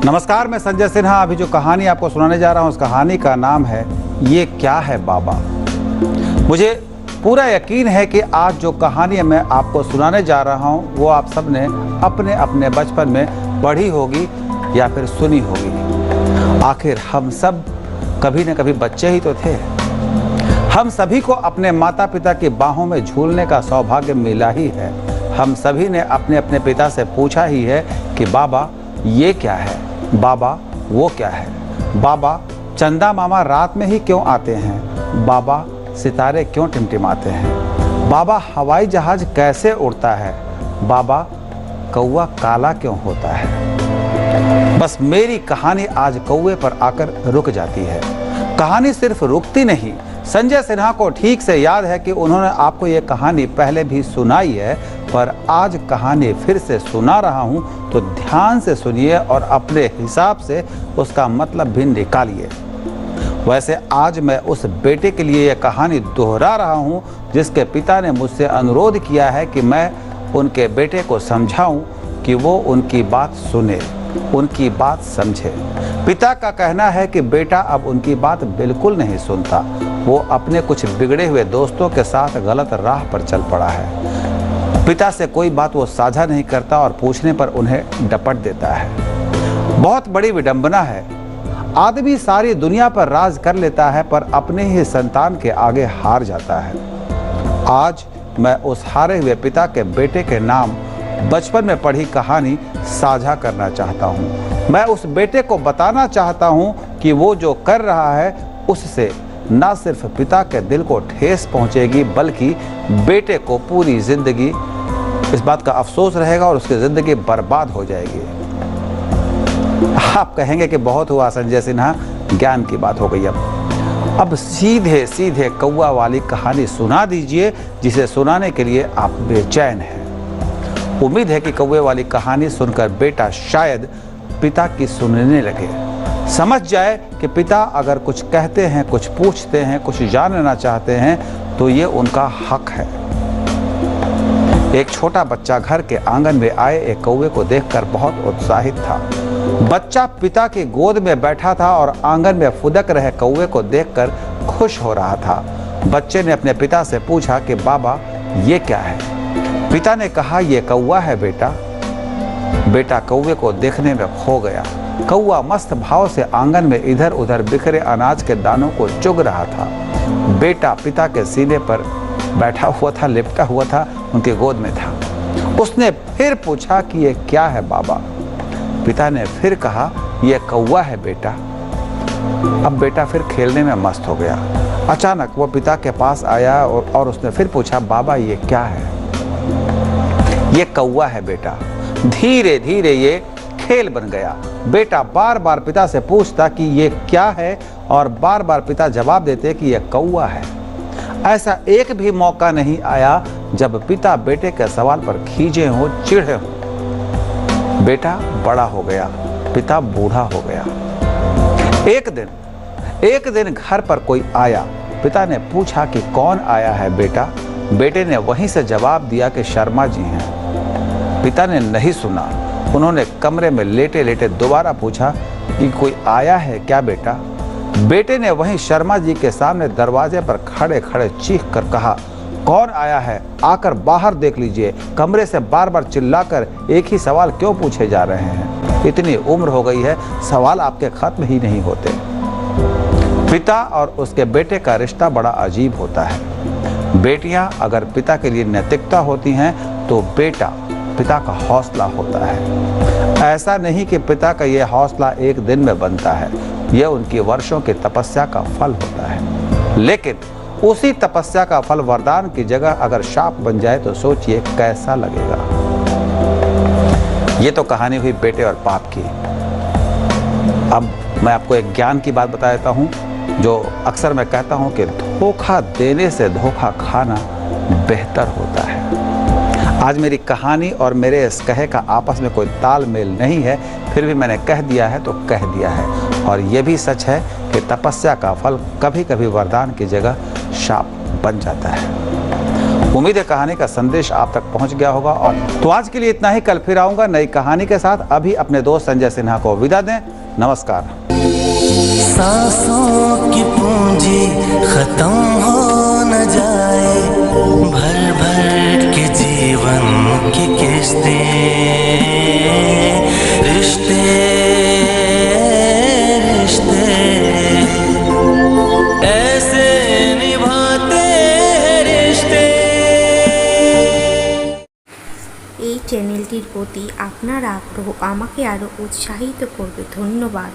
नमस्कार, मैं संजय सिन्हा। अभी जो कहानी आपको सुनाने जा रहा हूँ उस कहानी का नाम है ये क्या है बाबा। मुझे पूरा यकीन है कि आज जो कहानी मैं आपको सुनाने जा रहा हूँ वो आप सब ने अपने अपने बचपन में पढ़ी होगी या फिर सुनी होगी। आखिर हम सब कभी न कभी बच्चे ही तो थे। हम सभी को अपने माता पिता की बाहों में झूलने का सौभाग्य मिला ही है। हम सभी ने अपने अपने पिता से पूछा ही है कि बाबा ये क्या है, बाबा वो क्या है, बाबा चंदा मामा रात में ही क्यों आते हैं, बाबा सितारे क्यों टिमटिमाते हैं, बाबा हवाई जहाज कैसे उड़ता है, बाबा कौवा काला क्यों होता है। बस मेरी कहानी आज कौवे पर आकर रुक जाती है। कहानी सिर्फ रुकती नहीं, संजय सिन्हा को ठीक से याद है कि उन्होंने आपको ये कहानी पहले भी सुनाई है, पर आज कहानी फिर से सुना रहा हूँ तो ध्यान से सुनिए और अपने हिसाब से उसका मतलब भी निकालिए। वैसे आज मैं उस बेटे के लिए यह कहानी दोहरा रहा हूँ जिसके पिता ने मुझसे अनुरोध किया है कि मैं उनके बेटे को समझाऊं कि वो उनकी बात सुने, उनकी बात समझे। पिता का कहना है कि बेटा अब उनकी बात बिल्कुल नहीं सुनता। वो अपने कुछ बिगड़े हुए दोस्तों के साथ गलत राह पर चल पड़ा है। पिता से कोई बात वो साझा नहीं करता और पूछने पर उन्हें डपट देता है। बहुत बड़ी विडंबना है। आदमी सारी दुनिया पर राज कर लेता है पर अपने ही संतान के आगे हार जाता है। आज मैं उस हारे हुए पिता के बेटे के नाम बचपन में पढ़ी कहानी साझा करना चाहता हूँ। मैं उस बेटे को बताना चाहता हूँ कि वो जो कर रहा है उससे न सिर्फ पिता के दिल को ठेस पहुँचेगी बल्कि बेटे को पूरी जिंदगी इस बात का अफसोस रहेगा और उसकी जिंदगी बर्बाद हो जाएगी। आप कहेंगे कि बहुत हुआ संजय सिन्हा, ज्ञान की बात हो गई। अब सीधे सीधे कौवा वाली कहानी सुना दीजिए जिसे सुनाने के लिए आप बेचैन हैं। उम्मीद है कि कौवे वाली कहानी सुनकर बेटा शायद पिता की सुनने लगे, समझ जाए कि पिता अगर कुछ कहते हैं, कुछ पूछते हैं, कुछ जानना चाहते हैं तो ये उनका हक है। एक छोटा बच्चा घर के आंगन में आए एक कौवे को देखकर बहुत उत्साहित था। बच्चा पिता की गोद में बैठा था और आंगन में फुदक रहे कौवे को देखकर खुश हो रहा था। बच्चे ने अपने पिता से पूछा कि बाबा ये क्या है। पिता ने कहा ये कौवा है बेटा। बेटा कौवे को देखने में खो गया। कौवा मस्त भाव से आंगन में इधर उधर बिखरे अनाज के दानों को चुग रहा था। बेटा पिता के सीने पर बैठा हुआ था, लिपटा हुआ था, उनकी गोद में था। उसने फिर पूछा कि ये क्या है बाबा। पिता ने फिर कहा ये कौवा है बेटा। अब बेटा फिर खेलने में मस्त हो गया। अचानक वो पिता के पास आया और उसने फिर पूछा बाबा ये क्या है। ये कौवा है बेटा। धीरे धीरे ये खेल बन गया। बेटा बार बार पिता से पूछता कि ये क्या है और बार बार पिता जवाब देते कि ये कौवा है। ऐसा एक भी मौका नहीं आया जब पिता बेटे के सवाल पर खींचे हों, चिढ़े हों। बेटा बड़ा हो गया, पिता बूढ़ा हो गया। एक दिन घर पर कोई आया। पिता ने पूछा कि कौन आया है बेटा। बेटे ने वहीं से जवाब दिया कि शर्मा जी हैं। पिता ने नहीं सुना। उन्होंने कमरे में लेटे लेटे दोबारा पूछा कि कोई आया है क्या बेटा। बेटे ने वहीं शर्मा जी के सामने दरवाजे पर खड़े खड़े चीख कर कहा कौन आया है, आकर बाहर देख लीजिए। कमरे से बार बार चिल्लाकर एक ही सवाल क्यों पूछे जा रहे हैं। इतनी उम्र हो गई है, सवाल आपके खत्म ही नहीं होते। पिता और उसके बेटे का रिश्ता बड़ा अजीब होता है। बेटियां अगर पिता के लिए नैतिकता होती हैं तो बेटा पिता का हौसला होता है। ऐसा नहीं कि पिता का यह हौसला एक दिन में बनता है, यह उनकी वर्षों की तपस्या का फल होता है। लेकिन उसी तपस्या का फल वरदान की जगह अगर शाप बन जाए तो सोचिए कैसा लगेगा। ये तो कहानी हुई बेटे और बाप की। अब मैं आपको एक ज्ञान की बात बता देता हूँ जो अक्सर मैं कहता हूँ कि धोखा देने से धोखा खाना बेहतर होता है। आज मेरी कहानी और मेरे इस कहे का आपस में कोई तालमेल नहीं है, फिर भी मैंने कह दिया है तो कह दिया है। और ये भी सच है कि तपस्या का फल कभी कभी वरदान की जगह शाप बन जाता है। उम्मीद है कहानी का संदेश आप तक पहुंच गया होगा। और तो आज के लिए इतना ही, कल फिर आऊंगा नई कहानी के साथ। अभी अपने दोस्त संजय सिन्हा को विदा दें। नमस्कार। सांसों की पूंजी खत्म हो न जाए, भर भर के जीवन की किस्तें, रिश्ते रिश्ते ऐसे निभाते हैं रिश्ते। এই চ্যানেলটির প্রতি আপনার আগ্রহ আমাকে আরও উৎসাহিত করবে। ধন্যবাদ।